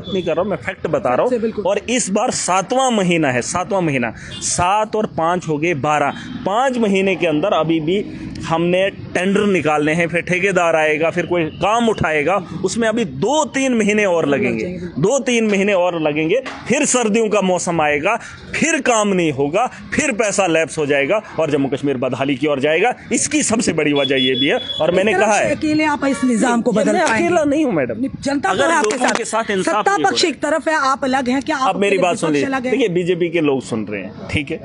नहीं कर रहा हूँ, मैं फैक्ट बता रहा हूँ। और इस बार 7वां महीना है, 7वां महीना, 7 और 5 हो गए 12, 5 महीने के अंदर अभी भी हमने टेंडर निकालने हैं, फिर ठेकेदार आएगा, फिर कोई काम उठाएगा, उसमें अभी 2-3 महीने और लगेंगे, 2-3 महीने और लगेंगे, फिर सर्दियों का मौसम आएगा, फिर काम नहीं होगा, फिर पैसा लैप्स हो जाएगा और जम्मू कश्मीर बदहाली की ओर जाएगा। इसकी सबसे बड़ी वजह ये भी है, और मैंने कहा है अकेले आप इस निजाम को बदल पाएंगे? अकेला नहीं हूँ मैडम, जनता अगर आपके लोगों के साथ इंसाफ सत्ता पक्ष एक तरफ है, आप अलग हैं क्या? आप मेरी बात सुन लीजिए, देखिए बीजेपी के लोग सुन रहे हैं, ठीक है,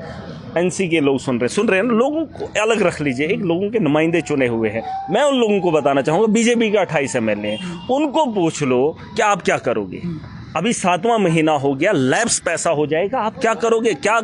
एनसी के लोग सुन रहे हैं ना, लोगों को अलग रख लीजिए, एक लोगों के नुमाइंदे चुने हुए हैं। मैं उन लोगों को बताना चाहूँगा, बीजेपी का 28 एमएलए हैं, उनको पूछ लो कि आप क्या करोगे। अभी 7वां महीना हो गया, लैप्स पैसा हो जाएगा, आप क्या करोगे, क्या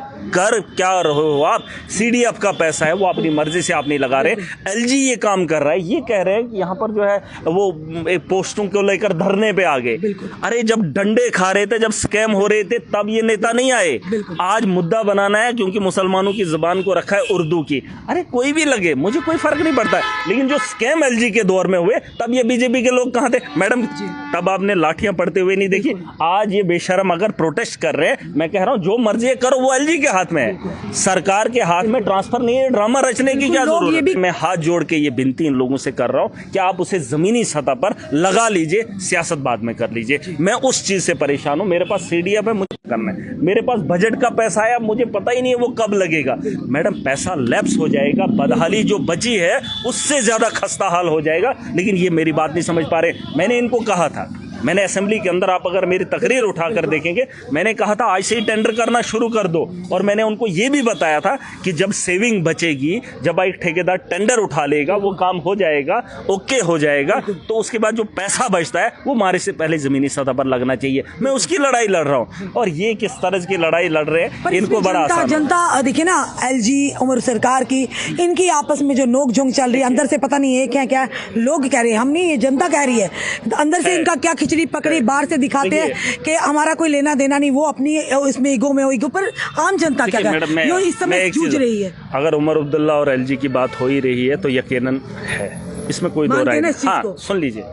रहे हो आप? सीडीएफ का पैसा है, वो अपनी मर्जी से आप नहीं लगा रहे। एलजी ये काम कर रहा है, ये कह रहे हैं कि यहाँ पर जो है वो एक पोस्टों को लेकर धरने पे आ गए। अरे जब डंडे खा रहे थे, जब स्कैम हो रहे थे, तब ये नेता नहीं आए। आज मुद्दा बनाना है क्योंकि मुसलमानों की जुबान को रखा है उर्दू की। अरे कोई भी लगे, मुझे कोई फर्क नहीं पड़ता है, लेकिन जो स्कैम एलजी के दौर में हुए, तब ये बीजेपी के लोग कहाँ थे मैडम? तब आपने लाठियां पड़ते हुए नहीं देखी। आज ये बेशरम अगर प्रोटेस्ट कर रहे हैं, मैं कह रहा हूं जो मर्जी करो, वो एलजी के हाथ में है, सरकार के हाथ में ट्रांसफर नहीं है। ड्रामा रचने की क्या जरूरत है? मैं हाथ जोड़ के ये विनती इन लोगों से कर रहा हूं कि आप उसे जमीनी सतह पर लगा लीजिए, सियासत बाद में कर लीजिए। मैं उस चीज से परेशान हूं, मेरे पास सीडीएफ है, मुझे करना है, मेरे पास बजट का पैसा है, मुझे पता ही नहीं है वो कब लगेगा। मैडम पैसा लैप्स हो जाएगा, बदहाली जो बची है उससे ज्यादा खस्ता हाल हो जाएगा, लेकिन ये मेरी बात नहीं समझ पा रहे। मैंने इनको कहा था, मैंने असेंबली के अंदर, आप अगर मेरी तकरीर उठाकर देखेंगे, मैंने कहा था आज से ही टेंडर करना शुरू कर दो, और मैंने उनको ये भी बताया था कि जब सेविंग बचेगी, जब एक ठेकेदार टेंडर उठा लेगा, वो काम हो जाएगा, ओके हो जाएगा, तो उसके बाद जो पैसा बचता है वो हमारे से पहले जमीनी सतह पर लगना चाहिए। मैं उसकी लड़ाई लड़ रहा हूँ, और ये किस तरह की लड़ाई लड़ रहे हैं, इनको बड़ा आसान। जनता देखिए ना, एलजी उमर सरकार की, इनकी आपस में जो नोक झोंक चल रही है, अंदर से पता नहीं है क्या क्या लोग कह रहे हैं, हम नहीं, ये जनता कह रही है, अंदर से इनका क्या पकड़ी बाहर से दिखाते हैं कि हमारा कोई लेना देना नहीं, वो अपनी इसमें ईगो में, ईगो पर आम जनता क्या जो इस समय जूझ रही है। अगर उमर अब्दुल्ला और एलजी की बात हो ही रही है तो यकीनन है, इसमें कोई दो राय नहीं। हाँ सुन लीजिए,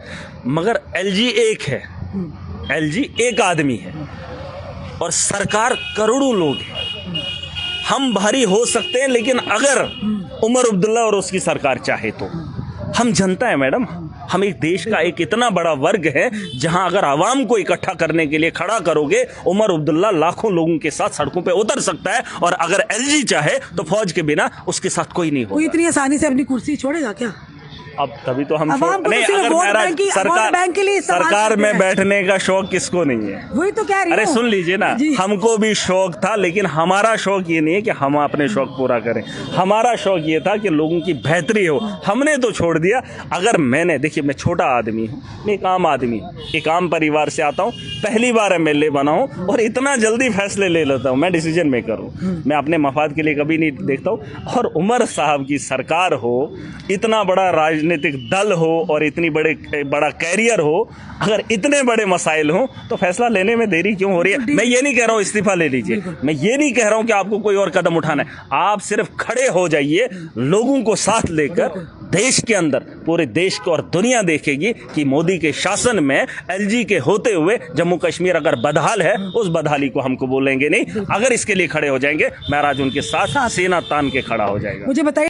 मगर एलजी एक है, एलजी एक आदमी है और सरकार करोड़ों लोग हैं। हम भारी हो सकते हैं, लेकिन अगर उमर अब्दुल्ला और उसकी सरकार चाहे तो हम जनता है मैडम, हम एक देश का एक इतना बड़ा वर्ग है जहां अगर आवाम को इकट्ठा करने के लिए खड़ा करोगे, उमर अब्दुल्ला लाखों लोगों के साथ सड़कों पे उतर सकता है, और अगर एलजी चाहे तो फौज के बिना उसके साथ कोई नहीं होगा। इतनी आसानी से अपनी कुर्सी छोड़ेगा क्या? अब तभी तो हम नहीं, अगर सरकार में बैठने का शौक किसको नहीं है? वही तो कह रही हूं। अरे सुन लीजिए ना, हमको भी शौक था, लेकिन हमारा शौक ये नहीं है कि हम अपने शौक पूरा करें, हमारा शौक ये था कि लोगों की बेहतरी हो। हमने तो छोड़ दिया। अगर मैंने, देखिए मैं छोटा आदमी हूँ, मैं एक आम आदमी हूँ, एक आम परिवार से आता हूँ, पहली बार एमएलए बना हूँ, और इतना जल्दी फैसले ले लेता हूँ, मैं डिसीजन मेकर हूँ, मैं अपने मफाद के लिए कभी नहीं देखता हूँ। और उमर साहब की सरकार हो, इतना बड़ा राजनीतिक दल हो, और इतनी बड़ा कैरियर हो, अगर इतने बड़े मसाइल हो तो फैसला लेने में देरी क्यों हो रही है? मैं ये नहीं कह रहा हूँ इस्तीफा ले लीजिए, मैं ये नहीं कह रहा हूँ कि आपको कोई और कदम उठाना है, आप सिर्फ खड़े हो जाइए, लोगों को साथ लेकर। देश के अंदर, पूरे देश को और दुनिया देखेगी कि मोदी के शासन में एलजी के होते हुए जम्मू कश्मीर अगर बदहाल है, उस बदहाली को हमको बोलेंगे नहीं। अगर इसके लिए खड़े हो जाएंगे, महाराज उनके साथ सेना तान के खड़ा हो जाएगा। मुझे बताइए।